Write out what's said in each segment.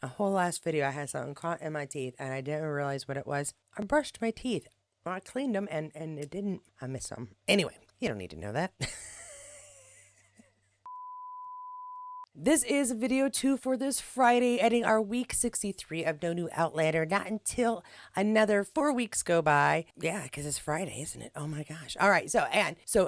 A whole last video, I had something caught in my teeth and I didn't realize what it was. I brushed my teeth. Well, I cleaned them and it didn't. I missed them. Anyway, you don't need to know that. This is video 2 for this Friday, ending our week 63 of No New Outlander. Not until another 4 weeks go by. Yeah, because it's Friday, isn't it? Oh my gosh. All right,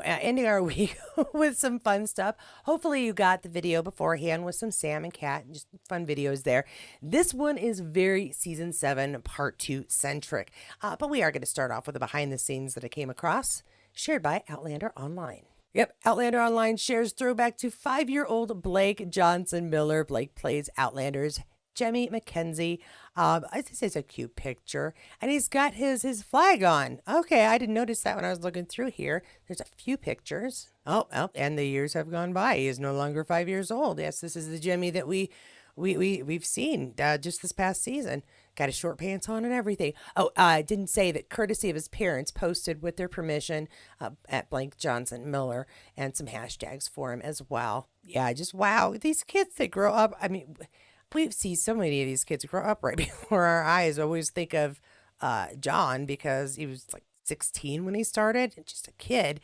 ending our week with some fun stuff. Hopefully you got the video beforehand with some Sam and Kat, just fun videos there. This one is very season 7, part 2 centric. But we are going to start off with the behind the scenes that I came across, shared by Outlander Online. Yep, Outlander Online shares throwback to 5-year-old Blake Johnson Miller. Blake plays Outlander's Jemmy McKenzie. I think it's a cute picture. And he's got his flag on. Okay, I didn't notice that when I was looking through here. There's a few pictures. Oh, and the years have gone by. He is no longer 5 years old. Yes, this is the Jemmy that we've seen just this past season. Got his short pants on and everything. Oh, I didn't say that courtesy of his parents posted with their permission at Blank Johnson Miller and some hashtags for him as well. Yeah, just wow. These kids that grow up. I mean, we see so many of these kids grow up right before our eyes. I always think of John because he was like 16 when he started, just a kid.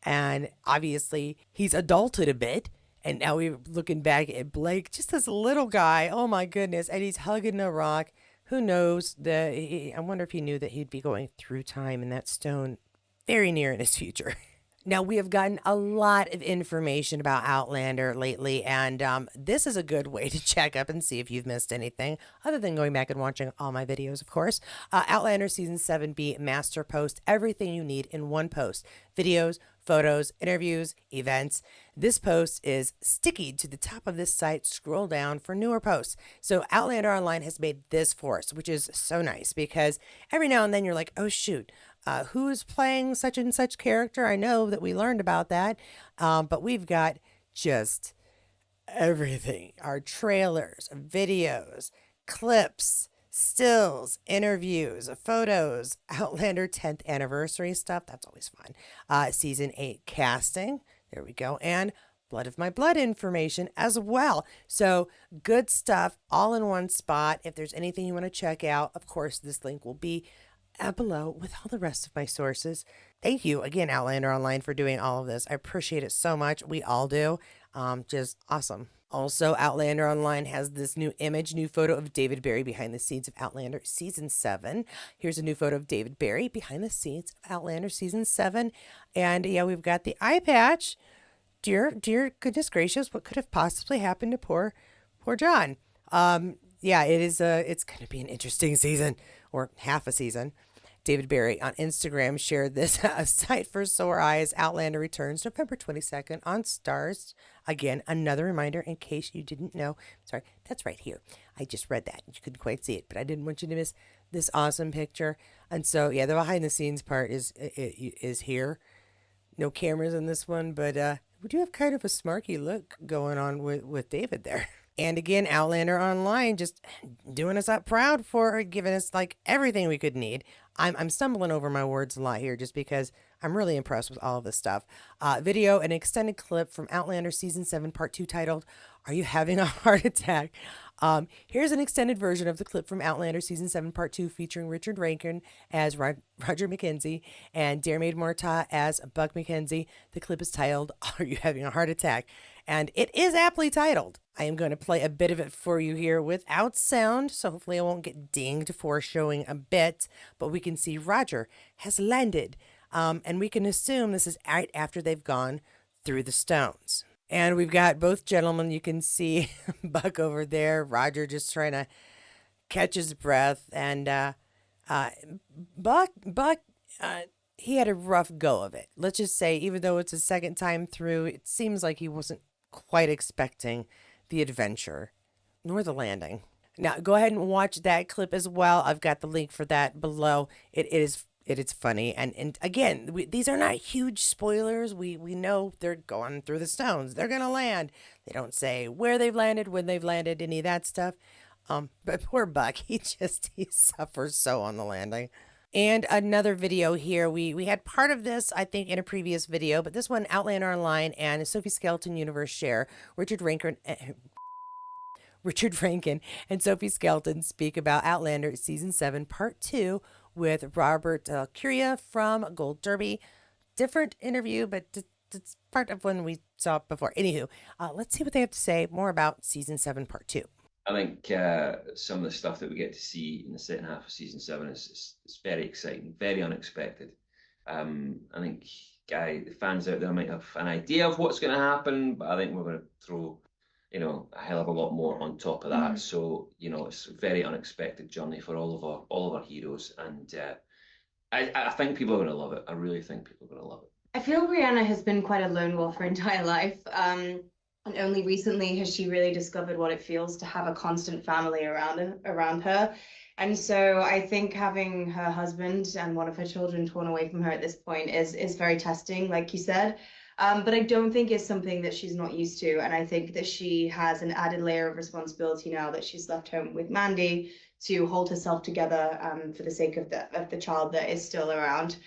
And obviously he's adulted a bit. And now we're looking back at Blake, just this little guy. Oh my goodness. And he's hugging the rock. Who knows? I wonder if he knew that he'd be going through time in that stone very near in his future. Now, we have gotten a lot of information about Outlander lately, and this is a good way to check up and see if you've missed anything, other than going back and watching all my videos, of course. Outlander Season 7B Master Post, everything you need in one post. Videos, photos, interviews, events. This post is sticky to the top of this site. Scroll down for newer posts. So Outlander Online has made this for us, which is so nice because every now and then you're like, oh shoot, who's playing such and such character? I know that we learned about that, but we've got just everything. Our trailers, videos, clips, stills, interviews, photos, Outlander 10th anniversary stuff. That's always fun. Season 8 casting. There we go. And Blood of My Blood information as well. So good stuff all in one spot. If there's anything you want to check out, of course, this link will be below with all the rest of my sources. Thank you again, Outlander Online, for doing all of this. I appreciate it so much. We all do. Just awesome. Also, Outlander Online has this new image, new photo of David Barry behind the scenes of Outlander Season 7. Here's a new photo of David Barry behind the scenes of Outlander Season 7. And yeah, we've got the eye patch. Dear goodness gracious, what could have possibly happened to poor John? Yeah, it's going to be an interesting season, or half a season. David Barry on Instagram shared this. A sight for sore eyes. Outlander returns November 22nd on Stars. Again, another reminder in case you didn't know. Sorry, that's right here. I just read that. You couldn't quite see it, but I didn't want you to miss this awesome picture. And so, yeah, the behind the scenes part is here. No cameras in this one, but we do have kind of a smarky look going on with David there. And again, Outlander Online just doing us up proud for giving us like everything we could need. I'm stumbling over my words a lot here just because I'm really impressed with all of this stuff. Video, an extended clip from Outlander Season 7 Part 2 titled, Are You Having a Heart Attack? Here's an extended version of the clip from Outlander Season 7 Part 2 featuring Richard Rankin as Roger McKenzie and Dermaid Morta as Buck McKenzie. The clip is titled, Are You Having a Heart Attack? And it is aptly titled. I am going to play a bit of it for you here without sound, so hopefully I won't get dinged for showing a bit, but we can see Roger has landed, and we can assume this is right after they've gone through the stones. And we've got both gentlemen. You can see Buck over there, Roger just trying to catch his breath, and Buck, he had a rough go of it. Let's just say, even though it's his second time through, it seems like he wasn't quite expecting the adventure nor the landing. Now, go ahead and watch that clip as well. I've got the link for that below. It is funny, and again, these are not huge spoilers. We know they're going through the stones. They're gonna land. They don't say where they've landed, when they've landed, any of that stuff. But poor Buck, he suffers so on the landing. And another video here. We had part of this, I think, in a previous video, but this one, Outlander Online and Sophie Skeleton Universe share. Richard Franken and Sophie Skelton speak about Outlander Season 7, Part 2 with Robert Curia from Gold Derby. Different interview, but it's part of one we saw before. Anywho, let's see what they have to say more about Season 7, Part 2. I think some of the stuff that we get to see in the second half of Season 7 is very exciting, very unexpected. I think the fans out there might have an idea of what's going to happen, but I think we're going to throw, a hell of a lot more on top of that. So, it's a very unexpected journey for all of our heroes, and I think people are going to love it. I really think people are going to love it. I feel Brianna has been quite a lone wolf her entire life. And only recently has she really discovered what it feels to have a constant family around her. And so I think having her husband and one of her children torn away from her at this point is very testing, like you said. But I don't think it's something that she's not used to. And I think that she has an added layer of responsibility now that she's left home with Mandy to hold herself together for the sake of the child that is still around.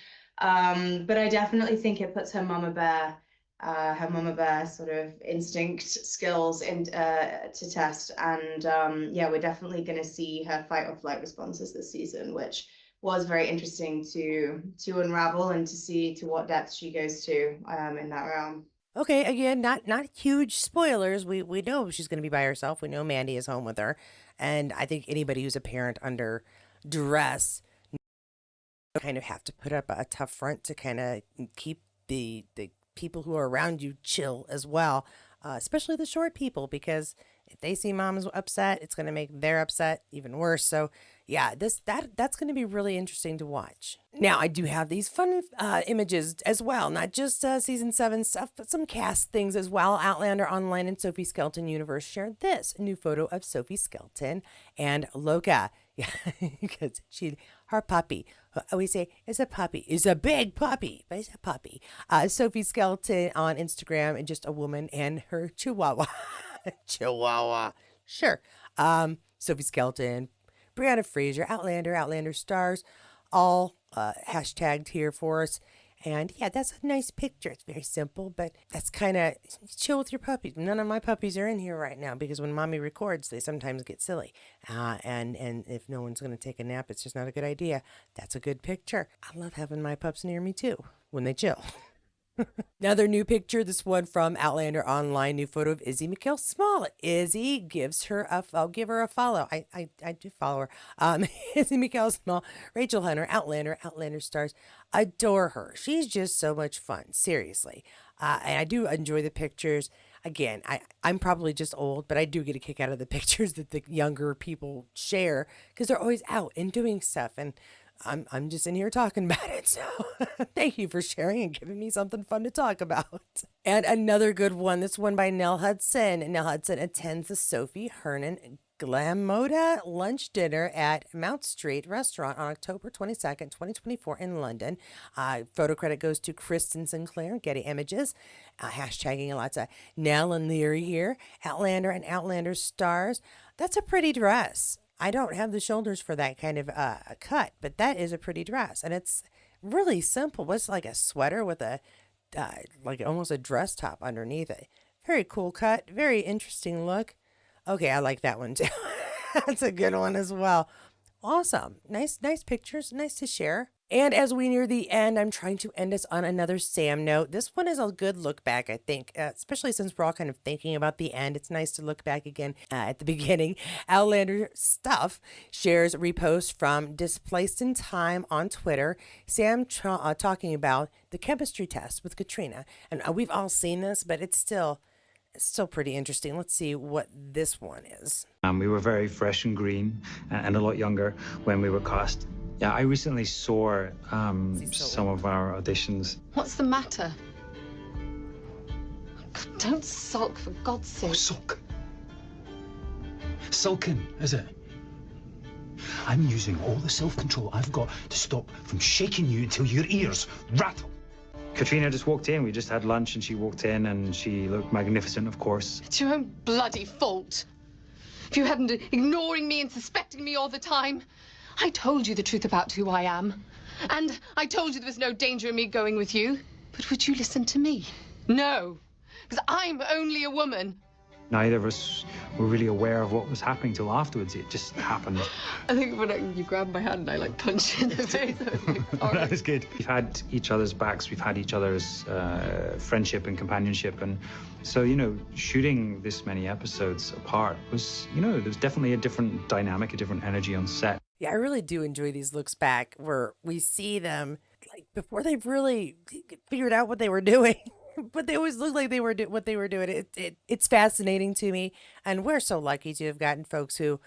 But I definitely think it puts her mama bear sort of instinct skills to test. And we're definitely going to see her fight or flight responses this season, which was very interesting to unravel and to see to what depth she goes to in that realm. Okay, again, not huge spoilers. We know she's going to be by herself. We know Mandy is home with her, and I think anybody who's a parent under duress kind of have to put up a tough front to kind of keep the people who are around you chill as well, especially the short people, because if they see mom's upset, it's going to make their upset even worse. So yeah, that's going to be really interesting to watch. Now, I do have these fun images as well, not just season 7 stuff, but some cast things as well. Outlander Online and Sophie Skelton Universe shared this new photo of Sophie Skelton and Loka. Yeah, because her puppy, we say it's a puppy, it's a big puppy, but it's a puppy. Sophie Skelton on Instagram, and just a woman and her chihuahua. Chihuahua. Sure. Sophie Skelton, Brianna Fraser, Outlander stars, all hashtagged here for us. And yeah, that's a nice picture. It's very simple, but that's kind of chill with your puppies. None of my puppies are in here right now because when mommy records, they sometimes get silly. And if no one's going to take a nap, it's just not a good idea. That's a good picture. I love having my pups near me too when they chill. Another new picture, this one from Outlander Online, new photo of Izzy McKell Small. Izzy gives her I'll give her a follow. I do follow her. Izzy McKell Small, Rachel Hunter, Outlander stars adore her. She's just so much fun, seriously. And I do enjoy the pictures. Again, I'm probably just old, but I do get a kick out of the pictures that the younger people share because they're always out and doing stuff. And I'm just in here talking about it. So thank you for sharing and giving me something fun to talk about. And another good one, this one by Nell Hudson. Nell Hudson attends the Sophie Hernan Glamoda lunch dinner at Mount Street Restaurant on October 22nd, 2024 in London. Photo credit goes to Kristen Sinclair, Getty Images. Hashtagging lots of Nell and Leary here. Outlander and Outlander stars. That's a pretty dress. I don't have the shoulders for that kind of cut, but that is a pretty dress. And it's really simple. It's like a sweater with a, like almost a dress top underneath it. Very cool cut. Very interesting look. Okay, I like that one too. That's a good one as well. Awesome. Nice pictures. Nice to share. And as we near the end, I'm trying to end us on another Sam note. This one is a good look back, I think, especially since we're all kind of thinking about the end. It's nice to look back again at the beginning. Outlander Stuff shares repost from Displaced in Time on Twitter. Sam talking about the chemistry test with Katrina. And we've all seen this, but it's still pretty interesting. Let's see what this one is. We were very fresh and green and a lot younger when we were cast. Yeah, I recently saw some of our auditions. What's the matter? Don't sulk, for God's sake. Oh, sulk. Sulking, is it? I'm using all the self-control I've got to stop from shaking you until your ears rattle. Katrina just walked in. We just had lunch and she walked in and she looked magnificent, of course. It's your own bloody fault. If you hadn't ignoring me and suspecting me all the time. I told you the truth about who I am. And I told you there was no danger in me going with you. But would you listen to me? No, because I'm only a woman. Neither of us were really aware of what was happening till afterwards. It just happened. I think when you grabbed my hand and I like punched you in the face, I was like, sorry. That was good. We've had each other's backs, we've had each other's friendship and companionship. And so, you know, shooting this many episodes apart was, you know, there's definitely a different dynamic, a different energy on set. Yeah, I really do enjoy these looks back where we see them like before they've really figured out what they were doing. But they always look like they were what they were doing. It's fascinating to me, and we're so lucky to have gotten folks who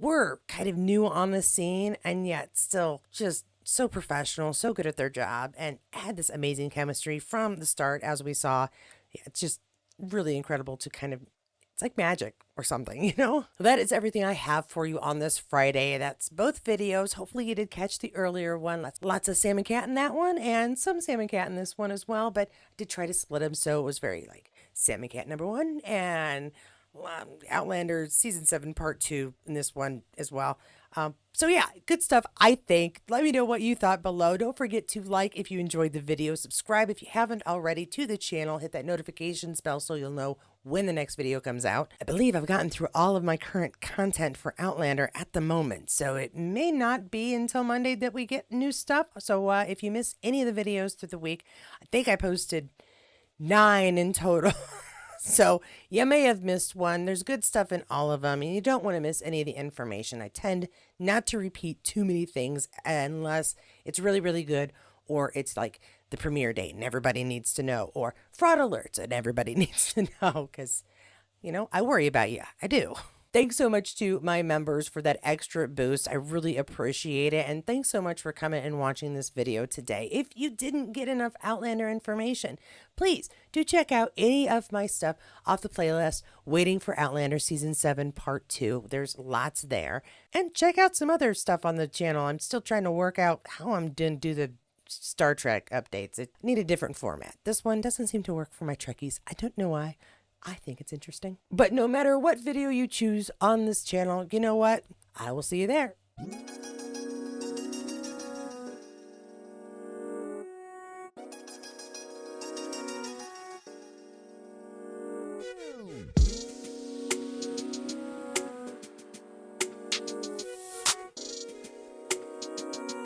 were kind of new on the scene and yet still just so professional, so good at their job, and had this amazing chemistry from the start, as we saw. Yeah, it's just really incredible to kind of. It's like magic or something, you know? That is everything I have for you on this Friday. That's both videos. Hopefully you did catch the earlier one. Lots of Sam and Cat in that one and some Sam and Cat in this one as well. But I did try to split them, so it was very like Sam and Cat number 1 and Outlander season 7 part 2 in this one as well. So yeah, good stuff, I think. Let me know what you thought below. Don't forget to like if you enjoyed the video. Subscribe if you haven't already to the channel. Hit that notifications bell so you'll know when the next video comes out. I believe I've gotten through all of my current content for Outlander at the moment, so it may not be until Monday that we get new stuff. So if you miss any of the videos through the week, I think I posted 9 in total. So you may have missed one. There's good stuff in all of them, and you don't want to miss any of the information. I tend not to repeat too many things unless it's really, really good, or it's like the premiere date and everybody needs to know, or fraud alerts and everybody needs to know, because, you know, I worry about you. I do. Thanks so much to my members for that extra boost. I really appreciate it. And thanks so much for coming and watching this video today. If you didn't get enough Outlander information, please do check out any of my stuff off the playlist, Waiting for Outlander Season 7 Part 2. There's lots there. And check out some other stuff on the channel. I'm still trying to work out how I'm going to do the Star Trek updates. It need a different format. This one doesn't seem to work for my Trekkies. I don't know why. I think it's interesting. But no matter what video you choose on this channel, you know what? I will see you there.